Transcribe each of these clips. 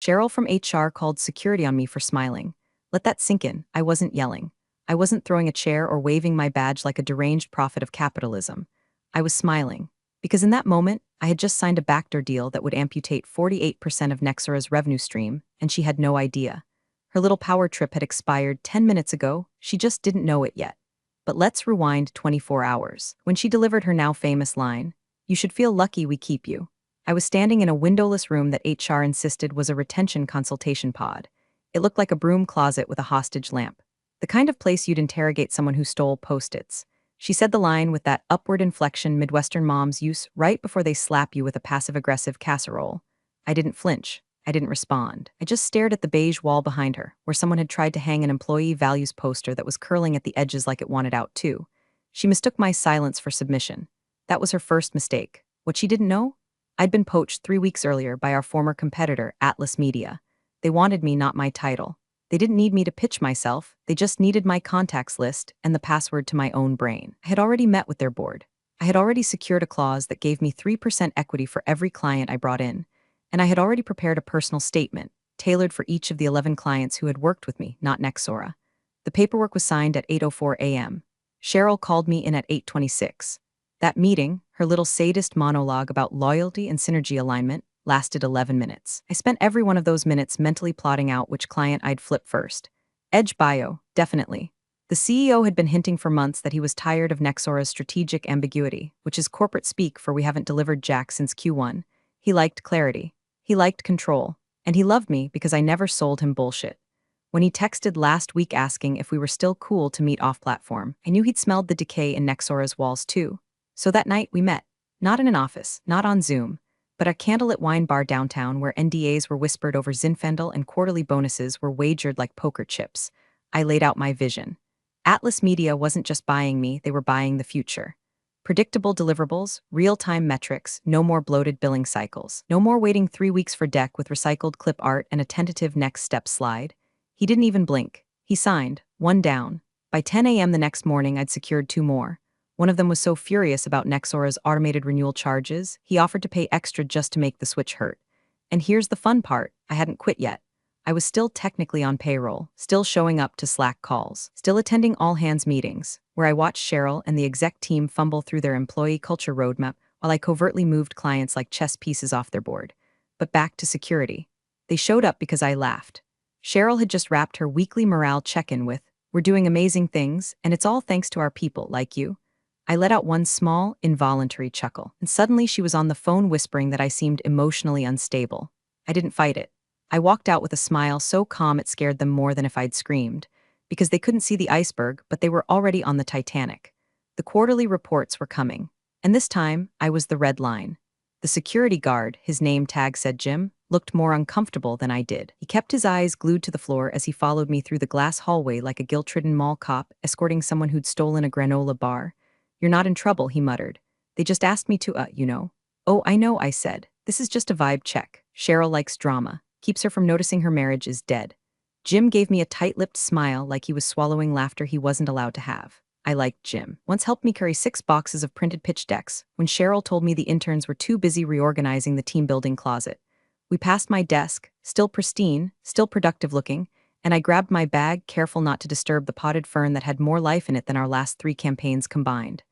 Cheryl from HR called security on me for smiling. Let that sink in. I wasn't yelling. I wasn't throwing a chair or waving my badge like a deranged prophet of capitalism. I was smiling. Because in that moment, I had just signed a backdoor deal that would amputate 48% of Nexora's revenue stream, and she had no idea. Her little power trip had expired 10 minutes ago, she just didn't know it yet. But let's rewind 24 hours. When she delivered her now famous line, "You should feel lucky we keep you." I was standing in a windowless room that HR insisted was a retention consultation pod. It looked like a broom closet with a hostage lamp. The kind of place you'd interrogate someone who stole Post-its. She said the line with that upward inflection Midwestern moms use right before they slap you with a passive-aggressive casserole. I didn't flinch. I didn't respond. I just stared at the beige wall behind her, where someone had tried to hang an employee values poster that was curling at the edges like it wanted out too. She mistook my silence for submission. That was her first mistake. What she didn't know? I'd been poached 3 weeks earlier by our former competitor, Atlas Media. They wanted me, not my title. They didn't need me to pitch myself, they just needed my contacts list and the password to my own brain. I had already met with their board. I had already secured a clause that gave me 3% equity for every client I brought in. And I had already prepared a personal statement, tailored for each of the 11 clients who had worked with me, not Nexora. The paperwork was signed at 8:04 a.m. Cheryl called me in at 8:26. That meeting, her little sadist monologue about loyalty and synergy alignment, lasted 11 minutes. I spent every one of those minutes mentally plotting out which client I'd flip first. Edge bio, definitely. The CEO had been hinting for months that he was tired of Nexora's strategic ambiguity, which is corporate speak for we haven't delivered jack since Q1. He liked clarity. He liked control. And he loved me because I never sold him bullshit. When he texted last week asking if we were still cool to meet off-platform, I knew he'd smelled the decay in Nexora's walls too. So that night we met. Not in an office, not on Zoom, but a candlelit wine bar downtown where NDAs were whispered over Zinfandel and quarterly bonuses were wagered like poker chips. I laid out my vision. Atlas Media wasn't just buying me, they were buying the future. Predictable deliverables, real-time metrics, no more bloated billing cycles, no more waiting 3 weeks for deck with recycled clip art and a tentative next step slide. He didn't even blink. He signed, one down. By 10 a.m. the next morning, I'd secured 2 more. One of them was so furious about Nexora's automated renewal charges, he offered to pay extra just to make the switch hurt. And here's the fun part, I hadn't quit yet. I was still technically on payroll, still showing up to Slack calls, still attending all-hands meetings, where I watched Cheryl and the exec team fumble through their employee culture roadmap while I covertly moved clients like chess pieces off their board. But back to security. They showed up because I laughed. Cheryl had just wrapped her weekly morale check-in with, "We're doing amazing things, and it's all thanks to our people like you." I let out one small, involuntary chuckle, and suddenly she was on the phone whispering that I seemed emotionally unstable. I didn't fight it. I walked out with a smile so calm it scared them more than if I'd screamed, because they couldn't see the iceberg, but they were already on the Titanic. The quarterly reports were coming, and this time, I was the red line. The security guard, his name tag said Jim, looked more uncomfortable than I did. He kept his eyes glued to the floor as he followed me through the glass hallway like a guilt-ridden mall cop escorting someone who'd stolen a granola bar. "You're not in trouble," he muttered. "They just asked me to, you know." "Oh, I know," I said. "This is just a vibe check. Cheryl likes drama. Keeps her from noticing her marriage is dead." Jim gave me a tight-lipped smile like he was swallowing laughter he wasn't allowed to have. I liked Jim. Once helped me carry 6 boxes of printed pitch decks when Cheryl told me the interns were too busy reorganizing the team-building closet. We passed my desk, still pristine, still productive-looking, and I grabbed my bag, careful not to disturb the potted fern that had more life in it than our last 3 campaigns combined.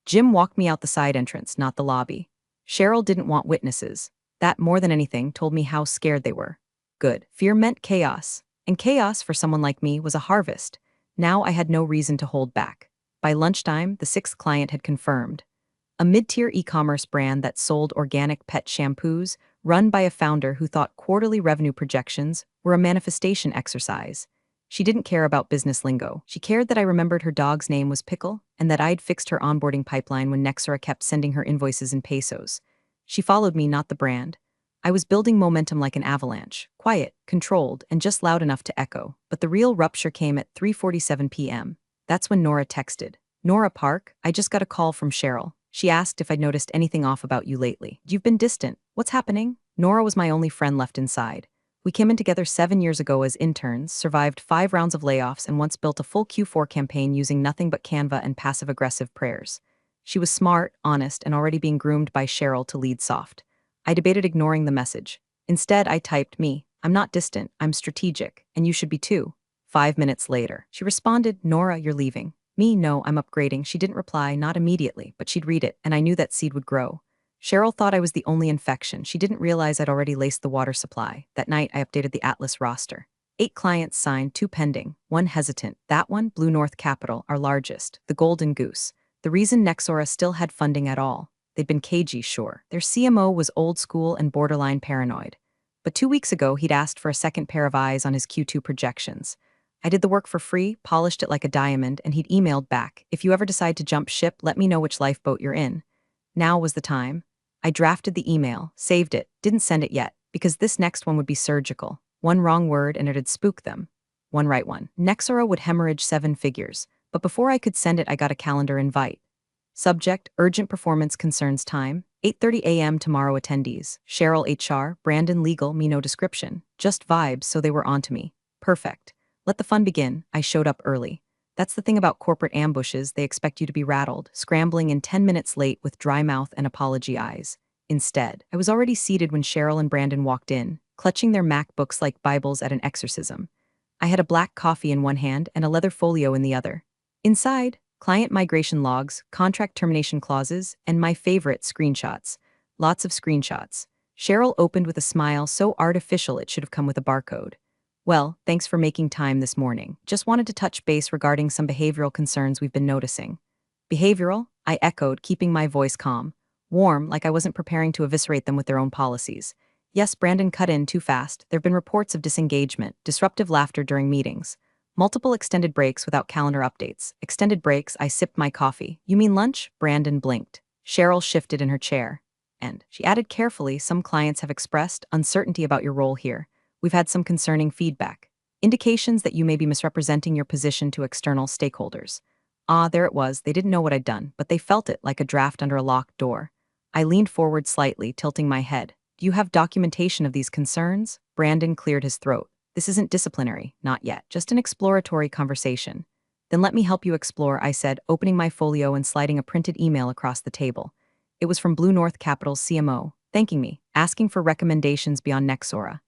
Jim walked me out the side entrance, not the lobby. Cheryl didn't want witnesses. That, more than anything, told me how scared they were. Good. Fear meant chaos. And chaos, for someone like me, was a harvest. Now I had no reason to hold back. By lunchtime, the 6th client had confirmed. A mid-tier e-commerce brand that sold organic pet shampoos, run by a founder who thought quarterly revenue projections were a manifestation exercise. She didn't care about business lingo. She cared that I remembered her dog's name was Pickle and that I'd fixed her onboarding pipeline when Nexora kept sending her invoices in pesos. She followed me, not the brand. I was building momentum like an avalanche, quiet, controlled, and just loud enough to echo. But the real rupture came at 3:47 p.m. That's when Nora texted. "Nora Park, I just got a call from Cheryl. She asked if I'd noticed anything off about you lately. You've been distant. What's happening?" Nora was my only friend left inside. We came in together 7 years ago as interns, survived 5 rounds of layoffs, and once built a full Q4 campaign using nothing but Canva and passive-aggressive prayers. She was smart, honest, and already being groomed by Cheryl to lead soft. I debated ignoring the message. Instead, I typed me. I'm not distant, I'm strategic, and you should be too. 5 minutes later, she responded, Nora, you're leaving. Me, no, I'm upgrading. She didn't reply, not immediately, but she'd read it, and I knew that seed would grow. Cheryl thought I was the only infection. She didn't realize I'd already laced the water supply. That night, I updated the Atlas roster. 8 clients signed, 2 pending, 1 hesitant. That one, Blue North Capital, our largest, the Golden Goose. The reason Nexora still had funding at all. They'd been cagey, sure. Their CMO was old school and borderline paranoid. But 2 weeks ago, he'd asked for a second pair of eyes on his Q2 projections. I did the work for free, polished it like a diamond, and he'd emailed back, if you ever decide to jump ship, let me know which lifeboat you're in. Now was the time. I drafted the email, saved it, didn't send it yet, because this next one would be surgical. One wrong word and it'd spook them. One right one. Nexora would hemorrhage 7 figures, but before I could send it, I got a calendar invite. Subject, urgent performance concerns time, 8:30 a.m. tomorrow attendees. Cheryl HR, Brandon legal, me no description. Just vibes, so they were onto me. Perfect. Let the fun begin. I showed up early. That's the thing about corporate ambushes, they expect you to be rattled, scrambling in 10 minutes late with dry mouth and apology eyes. Instead, I was already seated when Cheryl and Brandon walked in, clutching their MacBooks like Bibles at an exorcism. I had a black coffee in one hand and a leather folio in the other. Inside, client migration logs, contract termination clauses, and my favorite, screenshots. Lots of screenshots. Cheryl opened with a smile so artificial it should have come with a barcode. Well, thanks for making time this morning. Just wanted to touch base regarding some behavioral concerns we've been noticing. Behavioral? I echoed, keeping my voice calm. Warm, like I wasn't preparing to eviscerate them with their own policies. Yes, Brandon cut in too fast. There've been reports of disengagement, disruptive laughter during meetings. Multiple extended breaks without calendar updates. Extended breaks, I sipped my coffee. You mean lunch? Brandon blinked. Cheryl shifted in her chair. And she added carefully, some clients have expressed uncertainty about your role here. We've had some concerning feedback. Indications that you may be misrepresenting your position to external stakeholders. Ah, there it was. They didn't know what I'd done, but they felt it like a draft under a locked door. I leaned forward slightly, tilting my head. Do you have documentation of these concerns? Brandon cleared his throat. This isn't disciplinary, not yet, just an exploratory conversation. Then let me help you explore, I said, opening my folio and sliding a printed email across the table. It was from Blue North Capital's CMO, thanking me, asking for recommendations beyond Nexora.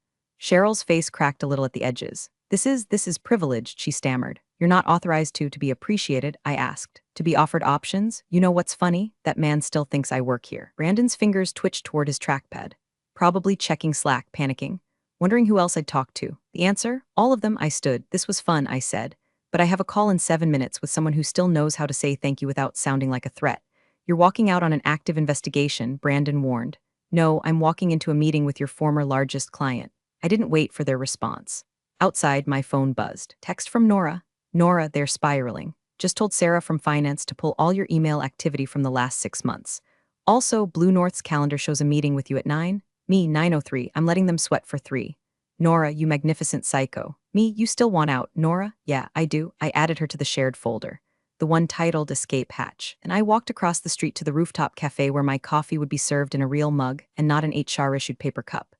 Cheryl's face cracked a little at the edges. This is privileged, she stammered. You're not authorized to be appreciated, I asked. To be offered options? You know what's funny? That man still thinks I work here. Brandon's fingers twitched toward his trackpad. Probably checking Slack, panicking. Wondering who else I'd talk to. The answer? All of them, I stood. This was fun, I said. But I have a call in 7 minutes with someone who still knows how to say thank you without sounding like a threat. You're walking out on an active investigation, Brandon warned. No, I'm walking into a meeting with your former largest client. I didn't wait for their response. Outside, my phone buzzed. Text from Nora. Nora, they're spiraling. Just told Sarah from finance to pull all your email activity from the last 6 months. Also, Blue North's calendar shows a meeting with you at 9. Me, 9:03. I'm letting them sweat for 3. Nora, you magnificent psycho. Me, you still want out. Nora? Yeah, I do. I added her to the shared folder. The one titled Escape Hatch. And I walked across the street to the rooftop cafe where my coffee would be served in a real mug and not an HR-issued paper cup.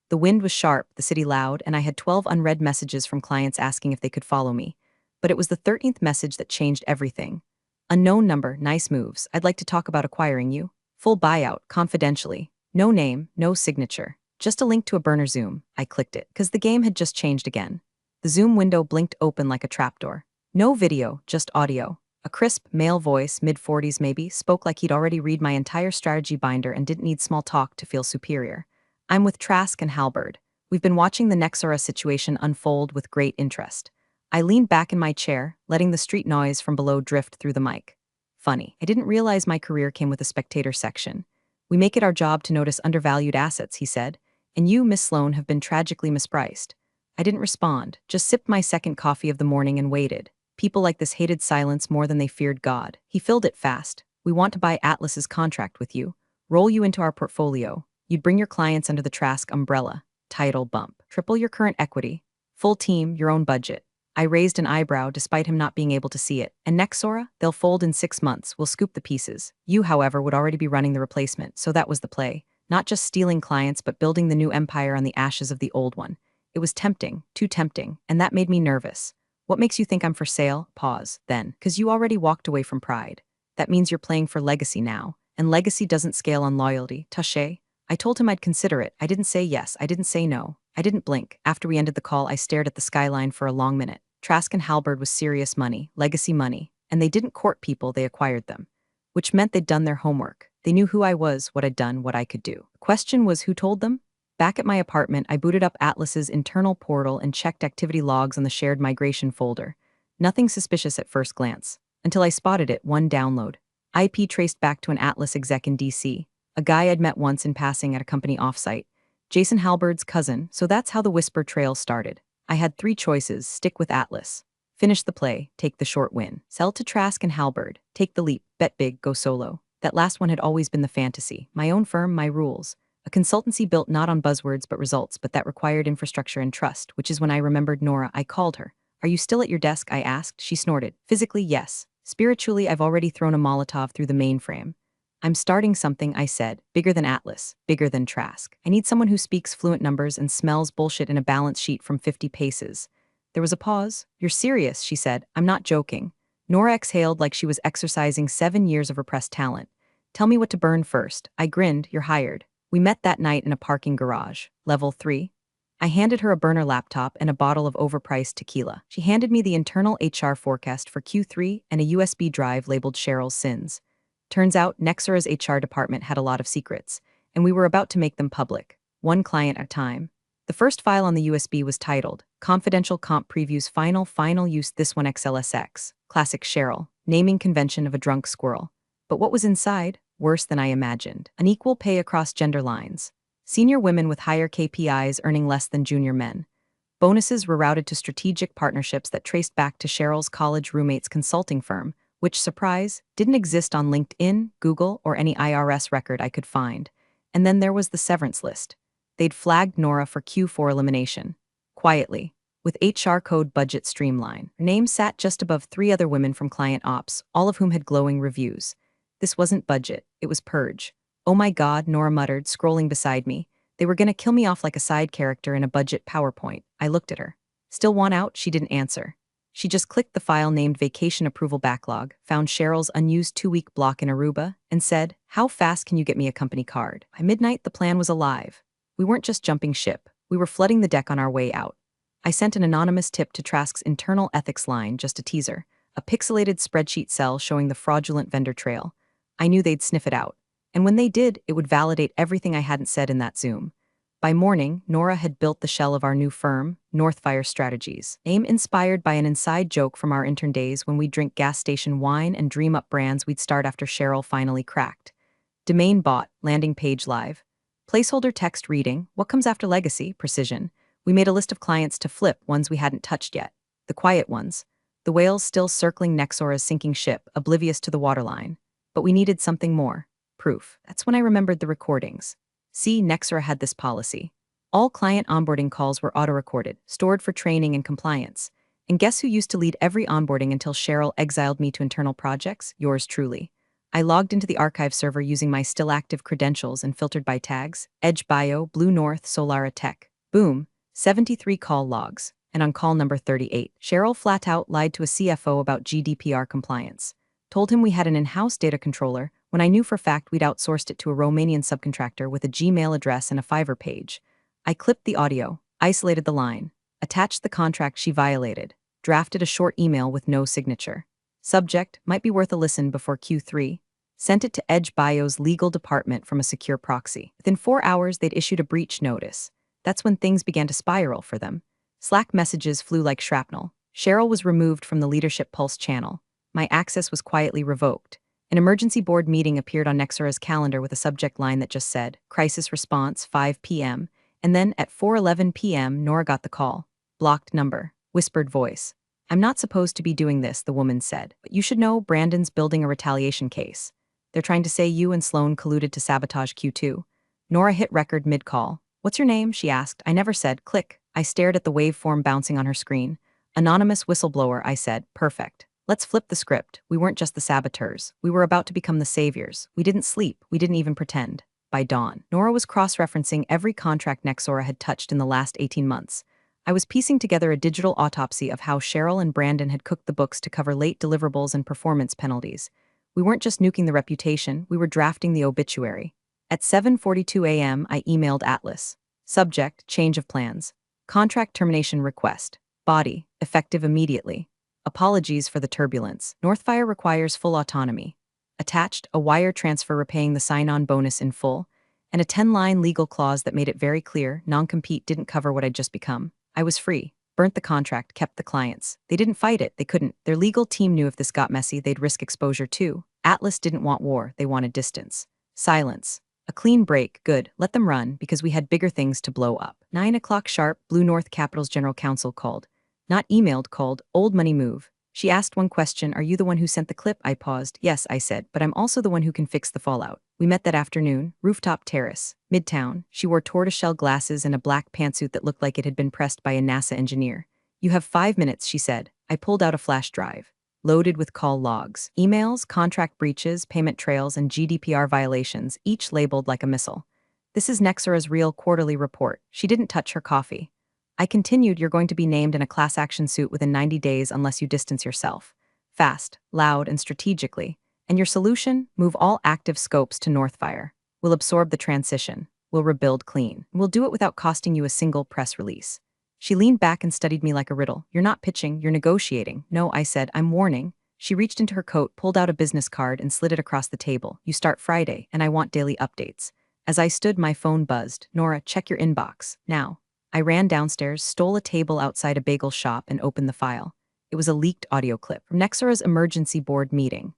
The wind was sharp, the city loud, and I had 12 unread messages from clients asking if they could follow me. But it was the 13th message that changed everything. Unknown number, nice moves. I'd like to talk about acquiring you. Full buyout, confidentially. No name, no signature. Just a link to a burner Zoom. I clicked it, because the game had just changed again. The Zoom window blinked open like a trapdoor. No video, just audio. A crisp, male voice, mid-40s maybe, spoke like he'd already read my entire strategy binder and didn't need small talk to feel superior. I'm with Trask and Halberd. We've been watching the Nexora situation unfold with great interest. I leaned back in my chair, letting the street noise from below drift through the mic. Funny, I didn't realize my career came with a spectator section. We make it our job to notice undervalued assets, he said, and you, Miss Sloan, have been tragically mispriced. I didn't respond, just sipped my second coffee of the morning and waited. People like this hated silence more than they feared God. He filled it fast. We want to buy Atlas's contract with you. Roll you into our portfolio. You'd bring your clients under the Trask umbrella. Title bump. Triple your current equity. Full team, your own budget. I raised an eyebrow despite him not being able to see it. And Nexora? They'll fold in 6 months. We'll scoop the pieces. You, however, would already be running the replacement, so that was the play. Not just stealing clients, but building the new empire on the ashes of the old one. It was tempting, too tempting, and that made me nervous. What makes you think I'm for sale? Pause, then. 'Cause you already walked away from pride. That means you're playing for legacy now, and legacy doesn't scale on loyalty. Touché? I told him I'd consider it. I didn't say yes. I didn't say no. I didn't blink. After we ended the call, I stared at the skyline for a long minute. Trask and Halberd was serious money, legacy money, and they didn't court people, they acquired them. Which meant they'd done their homework. They knew who I was, what I'd done, what I could do. The question was who told them? Back at my apartment, I booted up Atlas's internal portal and checked activity logs on the shared migration folder. Nothing suspicious at first glance, until I spotted it, one download. IP traced back to an Atlas exec in DC, a guy I'd met once in passing at a company offsite. Jason Halberd's cousin, so that's how the Whisper trail started. I had three choices: stick with Atlas, finish the play, take the short win, sell to Trask and Halberd, take the leap, bet big, go solo. That last one had always been the fantasy. My own firm, my rules. A consultancy built not on buzzwords but results, but that required infrastructure and trust, which is when I remembered Nora. I called her. Are you still at your desk? I asked. She snorted. Physically, yes. Spiritually, I've already thrown a Molotov through the mainframe. I'm starting something, I said, bigger than Atlas, bigger than Trask. I need someone who speaks fluent numbers and smells bullshit in a balance sheet from 50 paces. There was a pause. You're serious, she said. I'm not joking. Nora exhaled like she was exercising 7 years of repressed talent. Tell me what to burn first. I grinned. You're hired. We met that night in a parking garage. Level 3. I handed her a burner laptop and a bottle of overpriced tequila. She handed me the internal HR forecast for Q3 and a USB drive labeled Cheryl's Sins. Turns out, Nexura's HR department had a lot of secrets, and we were about to make them public, one client at a time. The first file on the USB was titled, Confidential Comp Previews Final Use This One XLSX, Classic Cheryl, naming convention of a drunk squirrel. But what was inside? Worse than I imagined. Unequal pay across gender lines. Senior women with higher KPIs earning less than junior men. Bonuses were routed to strategic partnerships that traced back to Cheryl's college roommate's consulting firm, which, surprise, didn't exist on LinkedIn, Google, or any IRS record I could find. And then there was the severance list. They'd flagged Nora for Q4 elimination. Quietly, with HR code budget streamline. Her name sat just above 3 other women from client ops, all of whom had glowing reviews. This wasn't budget, it was purge. Oh my god, Nora muttered, scrolling beside me. They were gonna kill me off like a side character in a budget PowerPoint. I looked at her. Still want out? She didn't answer. She just clicked the file named Vacation Approval Backlog, found Cheryl's unused 2-week block in Aruba, and said, how fast can you get me a company card? By midnight, the plan was alive. We weren't just jumping ship, we were flooding the deck on our way out. I sent an anonymous tip to Trask's internal ethics line, just a teaser, a pixelated spreadsheet cell showing the fraudulent vendor trail. I knew they'd sniff it out. And when they did, it would validate everything I hadn't said in that Zoom. By morning, Nora had built the shell of our new firm, Northfire Strategies, name inspired by an inside joke from our intern days when we'd drink gas station wine and dream up brands we'd start after Cheryl finally cracked. Domain bought, landing page live. Placeholder text reading, what comes after legacy, precision. We made a list of clients to flip, ones we hadn't touched yet. The quiet ones. The whales still circling Nexura's sinking ship, oblivious to the waterline. But we needed something more. Proof. That's when I remembered the recordings. See, Nexura had this policy. All client onboarding calls were auto-recorded, stored for training and compliance. And guess who used to lead every onboarding until Cheryl exiled me to internal projects? Yours truly. I logged into the archive server using my still-active credentials and filtered by tags, Edge Bio, Blue North, Solara Tech. Boom, 73 call logs. And on call number 38, Cheryl flat out lied to a CFO about GDPR compliance. Told him we had an in-house data controller, when I knew for a fact we'd outsourced it to a Romanian subcontractor with a Gmail address and a Fiverr page. I clipped the audio, isolated the line, attached the contract she violated, drafted a short email with no signature. Subject, might be worth a listen before Q3. Sent it to Edge Bio's legal department from a secure proxy. Within 4 hours, they'd issued a breach notice. That's when things began to spiral for them. Slack messages flew like shrapnel. Cheryl was removed from the Leadership Pulse channel. My access was quietly revoked. An emergency board meeting appeared on Nexura's calendar with a subject line that just said, Crisis Response, 5 p.m., and then at 4:11 p.m., Nora got the call. Blocked number. Whispered voice. I'm not supposed to be doing this, the woman said, but you should know Brandon's building a retaliation case. They're trying to say you and Sloan colluded to sabotage Q2. Nora hit record mid-call. What's your name? She asked. I never said. Click. I stared at the waveform bouncing on her screen. Anonymous whistleblower, I said. Perfect. Let's flip the script. We weren't just the saboteurs. We were about to become the saviors. We didn't sleep. We didn't even pretend. By dawn, Nora was cross-referencing every contract Nexura had touched in the last 18 months. I was piecing together a digital autopsy of how Cheryl and Brandon had cooked the books to cover late deliverables and performance penalties. We weren't just nuking the reputation, we were drafting the obituary. At 7:42 a.m., I emailed Atlas. Subject, change of plans. Contract termination request. Body, effective immediately. Apologies for the turbulence. Northfire requires full autonomy. Attached, a wire transfer repaying the sign-on bonus in full, and a 10-line legal clause that made it very clear non-compete didn't cover what I'd just become. I was free. Burnt the contract, kept the clients. They didn't fight it, they couldn't. Their legal team knew if this got messy, they'd risk exposure too. Atlas didn't want war, they wanted distance. Silence. A clean break, good, let them run, because we had bigger things to blow up. 9 o'clock sharp, Blue North Capital's general counsel called. Not emailed, called, old money move. She asked one question, are you the one who sent the clip? I paused. Yes, I said, but I'm also the one who can fix the fallout. We met that afternoon, rooftop terrace, Midtown. She wore tortoiseshell glasses and a black pantsuit that looked like it had been pressed by a NASA engineer. You have 5 minutes, she said. I pulled out a flash drive. Loaded with call logs, emails, contract breaches, payment trails, and GDPR violations, each labeled like a missile. This is Nexara's real quarterly report. She didn't touch her coffee. I continued, you're going to be named in a class action suit within 90 days unless you distance yourself. Fast, loud, and strategically. And your solution? Move all active scopes to Northfire. We'll absorb the transition. We'll rebuild clean. We'll do it without costing you a single press release. She leaned back and studied me like a riddle. You're not pitching, you're negotiating. No, I said, I'm warning. She reached into her coat, pulled out a business card, and slid it across the table. You start Friday, and I want daily updates. As I stood, my phone buzzed. Nora, check your inbox. Now. I ran downstairs, stole a table outside a bagel shop, and opened the file. It was a leaked audio clip from Nexara's emergency board meeting.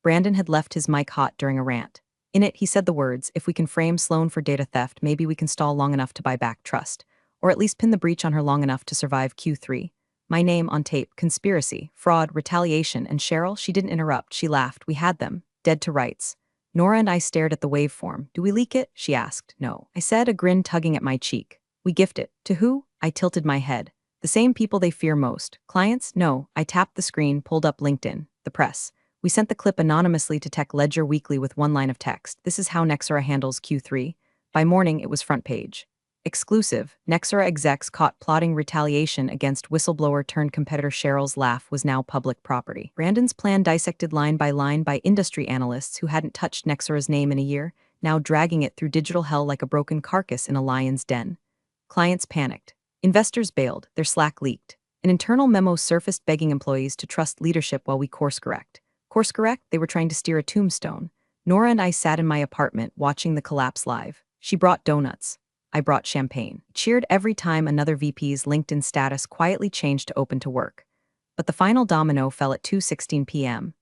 Brandon had left his mic hot during a rant. In it, he said the words, if we can frame Sloan for data theft, maybe we can stall long enough to buy back trust. Or at least pin the breach on her long enough to survive Q3. My name on tape, conspiracy, fraud, retaliation, and Cheryl, she didn't interrupt, she laughed. We had them, dead to rights. Nora and I stared at the waveform. Do we leak it? She asked. No. I said, a grin tugging at my cheek. We gift it. To who? I tilted my head. The same people they fear most. Clients? No. I tapped the screen, pulled up LinkedIn. The press. We sent the clip anonymously to Tech Ledger Weekly with one line of text. This is how Nexara handles Q3. By morning, it was front page. Exclusive. Nexara execs caught plotting retaliation against whistleblower-turned-competitor Cheryl's Laugh was now public property. Brandon's plan dissected line by industry analysts who hadn't touched Nexara's name in a year, now dragging it through digital hell like a broken carcass in a lion's den. Clients panicked. Investors bailed, their Slack leaked. An internal memo surfaced begging employees to trust leadership while we course correct. Course correct? They were trying to steer a tombstone. Nora and I sat in my apartment watching the collapse live. She brought donuts. I brought champagne. Cheered every time another VP's LinkedIn status quietly changed to open to work. But the final domino fell at 2:16 p.m.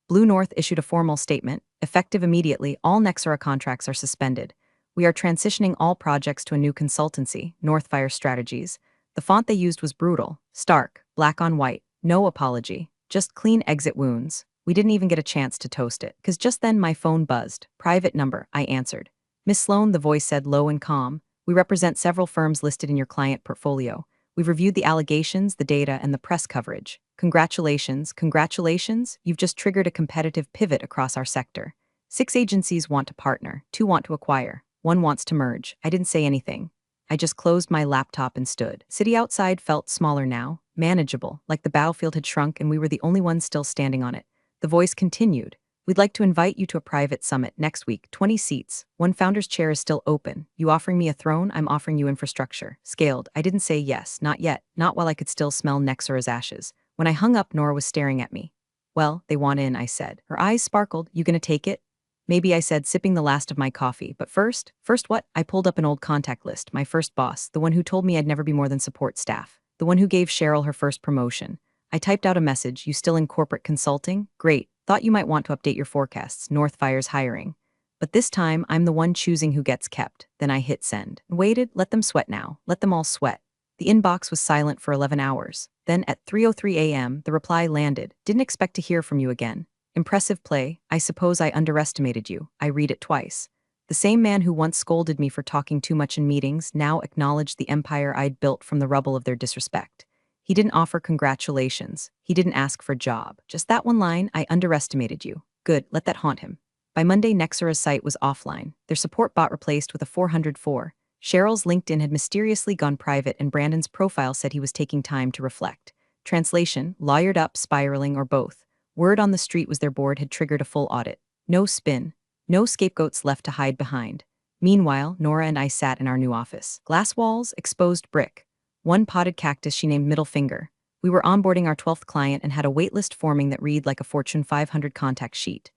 Blue North issued a formal statement. Effective immediately, all Nexara contracts are suspended. We are transitioning all projects to a new consultancy, Northfire Strategies. The font they used was brutal, stark, black on white, no apology, just clean exit wounds. We didn't even get a chance to toast it, because just then my phone buzzed. Private number, I answered. Miss Sloan, the voice said low and calm. We represent several firms listed in your client portfolio. We've reviewed the allegations, the data, and the press coverage. Congratulations, congratulations, you've just triggered a competitive pivot across our sector. 6 agencies want to partner, 2 want to acquire. 1 wants to merge. I didn't say anything. I just closed my laptop and stood. City outside felt smaller now, manageable, like the battlefield had shrunk and we were the only ones still standing on it. The voice continued. We'd like to invite you to a private summit next week, 20 seats. 1 founder's chair is still open. You offering me a throne, I'm offering you infrastructure. Scaled. I didn't say yes, not yet, not while I could still smell Nexara's ashes. When I hung up, Nora was staring at me. Well, they want in, I said. Her eyes sparkled. You gonna take it? Maybe, I said, sipping the last of my coffee. But first what? I pulled up an old contact list, my first boss, the one who told me I'd never be more than support staff, the one who gave Cheryl her first promotion. I typed out a message, you still in corporate consulting? Great, thought you might want to update your forecasts, Northfire's hiring. But this time, I'm the one choosing who gets kept. Then I hit send. Waited, let them sweat now, let them all sweat. The inbox was silent for 11 hours. Then at 3:03 a.m., the reply landed. Didn't expect to hear from you again. Impressive play. I suppose I underestimated you. I read it twice. The same man who once scolded me for talking too much in meetings now acknowledged the empire I'd built from the rubble of their disrespect. He didn't offer congratulations. He didn't ask for a job. Just that one line, I underestimated you. Good, let that haunt him. By Monday, Nexara's site was offline. Their support bot replaced with a 404. Cheryl's LinkedIn had mysteriously gone private and Brandon's profile said he was taking time to reflect. Translation, lawyered up, spiraling, or both. Word on the street was their board had triggered a full audit. No spin. No scapegoats left to hide behind. Meanwhile, Nora and I sat in our new office. Glass walls, exposed brick. One potted cactus she named Middle Finger. We were onboarding our 12th client and had a waitlist forming that read like a Fortune 500 contact sheet.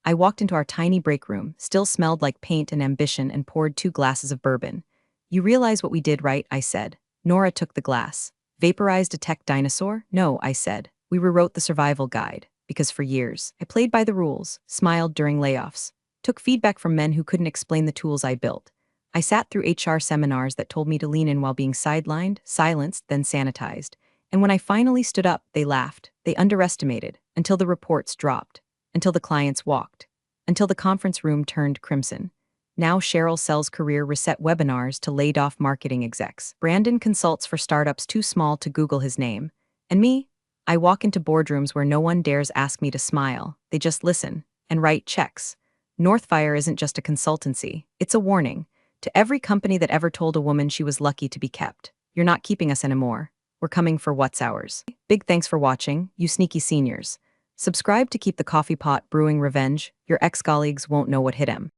I walked into our tiny break room, still smelled like paint and ambition, and poured 2 glasses of bourbon. You realize what we did, right? I said. Nora took the glass. Vaporized a tech dinosaur? No, I said. We rewrote the survival guide. Because for years, I played by the rules, smiled during layoffs, took feedback from men who couldn't explain the tools I built. I sat through HR seminars that told me to lean in while being sidelined, silenced, then sanitized. And when I finally stood up, they laughed. They underestimated, until the reports dropped, until the clients walked, until the conference room turned crimson. Now Cheryl sells career reset webinars to laid-off marketing execs. Brandon consults for startups too small to Google his name. And me? I walk into boardrooms where no one dares ask me to smile. They just listen and write checks. Northfire isn't just a consultancy. It's a warning to every company that ever told a woman she was lucky to be kept. You're not keeping us anymore. We're coming for what's ours. Big thanks for watching, you sneaky seniors. Subscribe to keep the coffee pot brewing revenge. Your ex-colleagues won't know what hit him.